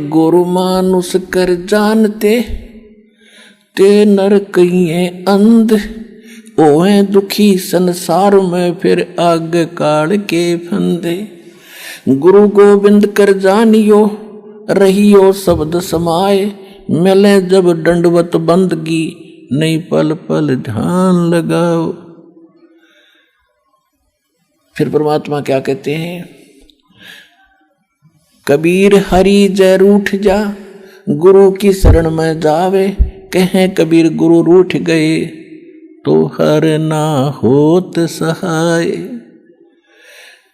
गुरु मानुष कर जानते ते नर कहिए अंध, ओए दुखी संसार में फिर आगे काल के फंदे। गुरु गोविंद कर जानियो रहियो शब्द समाए, मिले जब दंडवत बंदगी नहीं पल पल ध्यान लगाओ। फिर परमात्मा क्या कहते हैं, कबीर हरि जय रूठ जा, गुरु की शरण में जावे, कहें कबीर गुरु रूठ गए तो हर ना होत सहाय।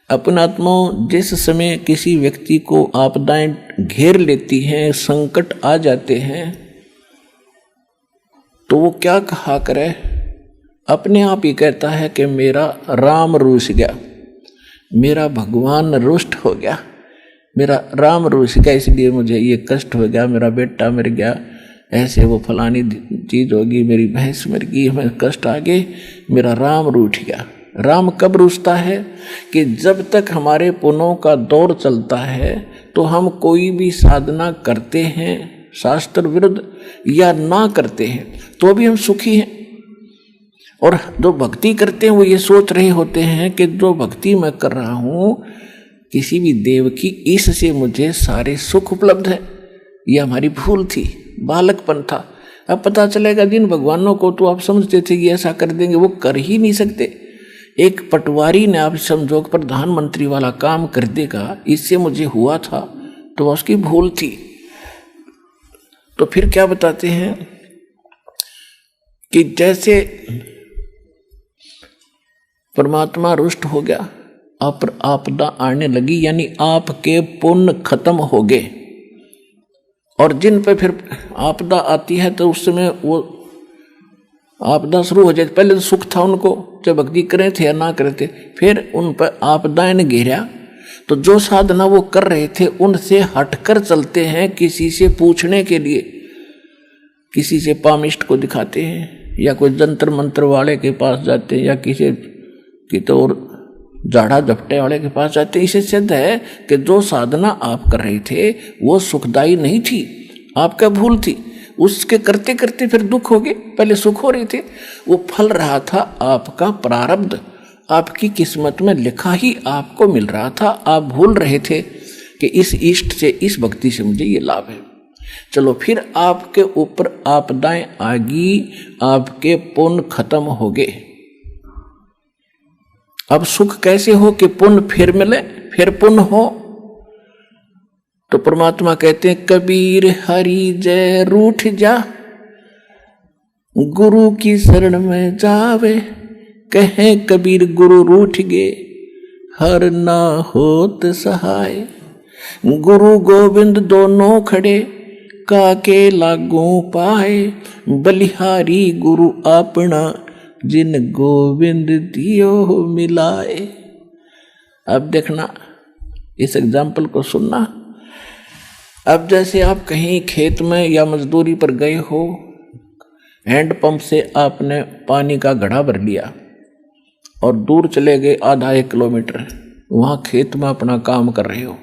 अपनात्माओं, जिस समय किसी व्यक्ति को आपदाएं घेर लेती हैं, संकट आ जाते हैं, तो वो क्या कहा करे, अपने आप ही कहता है कि मेरा राम रूठ गया, मेरा भगवान रुष्ट हो गया, मेरा राम रूठ गया, इसलिए मुझे ये कष्ट हो गया, मेरा बेटा मर गया, ऐसे वो फलानी चीज होगी, मेरी भैंस मर गई, हमें कष्ट आ गए, मेरा राम रूठ गया। राम कब रूठता है कि जब तक हमारे पुण्यों का दौर चलता है तो हम कोई भी साधना करते हैं शास्त्र विरुद्ध या ना करते हैं तो भी हम सुखी हैं, और जो भक्ति करते हैं वो ये सोच रहे होते हैं कि जो भक्ति मैं कर रहा हूँ किसी भी देव की, इससे मुझे सारे सुख उपलब्ध है। ये हमारी भूल थी, बालकपन था। अब पता चलेगा जिन भगवानों को तो आप समझते थे कि ऐसा कर देंगे, वो कर ही नहीं सकते। एक पटवारी ने आप समझो प्रधानमंत्री वाला काम कर देगा, इससे मुझे हुआ था, तो उसकी भूल थी। तो फिर क्या बताते हैं कि जैसे परमात्मा रुष्ट हो गया, आपदा आने लगी, यानी आपके पुण्य खत्म हो गए, और जिन पे फिर आपदा आती है तो उस समय वो आपदा शुरू हो जाए। पहले तो सुख था उनको, जब भक्ति करे थे या ना करे थे, फिर उन पर आपदाएं ने घेरा, तो जो साधना वो कर रहे थे उनसे हटकर चलते हैं, किसी से पूछने के लिए, किसी से पामिष्ट को दिखाते हैं, या कोई जंतर मंत्र वाले के पास जाते हैं, या किसी की तो और झाड़ा झपटे वाले के पास जाते। इसे सिद्ध है कि जो साधना आप कर रहे थे वो सुखदायी नहीं थी, आपका भूल थी, उसके करते करते फिर दुख हो गए। पहले सुख हो रहे थे, वो फल रहा था आपका प्रारब्ध, आपकी किस्मत में लिखा ही आपको मिल रहा था। आप भूल रहे थे कि इस इष्ट से, इस भक्ति से मुझे ये लाभ है। चलो फिर आपके ऊपर आपदाएं आ गई, आपके पुण्य खत्म हो गए। अब सुख कैसे हो कि पुण्य फिर मिले, फिर पुण्य हो। तो परमात्मा कहते हैं कबीर हरि जय रूठ जा, गुरु की शरण में जावे, कहें कबीर गुरु रूठ गए हर ना होत सहाय। गुरु गोविंद दोनों खड़े काके लागू पाए, बलिहारी गुरु अपना जिन गोविंद दियो मिलाए। अब देखना, इस एग्जाम्पल को सुनना। अब जैसे आप कहीं खेत में या मजदूरी पर गए हो, हैंडपंप से आपने पानी का घड़ा भर लिया और दूर चले गए आधा 1 किलोमीटर, वहाँ खेत में अपना काम कर रहे हो,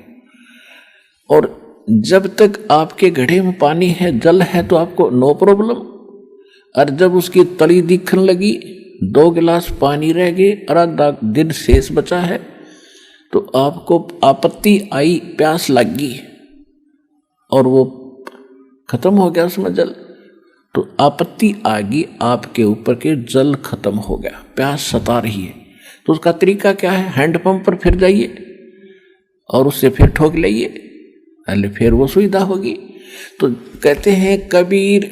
और जब तक आपके घड़े में पानी है, जल है, तो आपको नो प्रॉब्लम। और जब उसकी तली दिखने लगी, 2 गिलास पानी रह गए और आधा दिन शेष बचा है, तो आपको आपत्ति आई, प्यास लग गई और वो खत्म हो गया उसमें जल, तो आपत्ति आ गई आपके ऊपर के, जल खत्म हो गया, प्यास सता रही है। तो उसका तरीका क्या है, हैंडपंप पर फिर जाइए और उससे फिर ठोक लाइए, पहले फिर वो सुविधा होगी। तो कहते हैं कबीर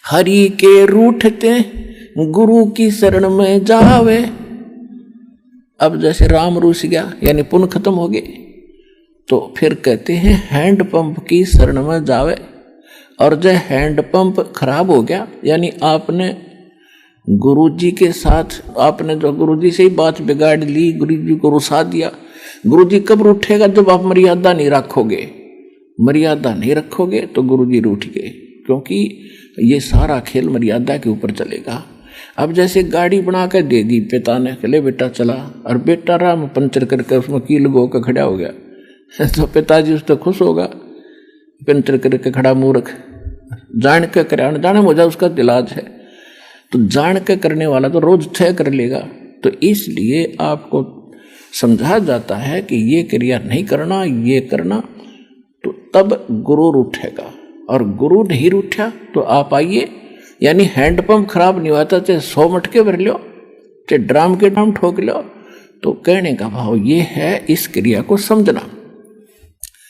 हरि के रूठते गुरु की शरण में जावे। अब जैसे राम रूठ गया, यानी पुण्य खत्म हो गए, तो फिर कहते हैं हैंडपंप की शरण में जावे। और जब हैंडपंप खराब हो गया, यानी आपने गुरुजी के साथ, आपने जो गुरुजी से ही बात बिगाड़ ली, गुरुजी को रुसा दिया। गुरुजी कब रूठेगा, जब आप मर्यादा नहीं रखोगे। मर्यादा नहीं रखोगे तो गुरुजी रूठ गए, क्योंकि ये सारा खेल मर्यादा के ऊपर चलेगा। अब जैसे गाड़ी बना कर दे दी पिता ने, ले बेटा चला, और बेटा राम पंचर करके उसमें कील गो का खड़ा हो गया, तो पिताजी उस पर खुश होगा पिंतर करके खड़ा मूर्ख, जान के करे अनजाने हो जाए उसका इलाज है। तो जान के करने वाला तो रोज तय कर लेगा। तो इसलिए आपको समझा जाता है कि ये क्रिया नहीं करना, ये करना, तो तब गुरु रूठेगा। और गुरु नहीं रूठा तो आप आइए, यानी हैंडपंप खराब नहीं होता, चाहे 100 मटके भर लो, चाहे ड्राम के ड्राम ठोक लो। तो कहने का भाव ये है, इस क्रिया को समझना।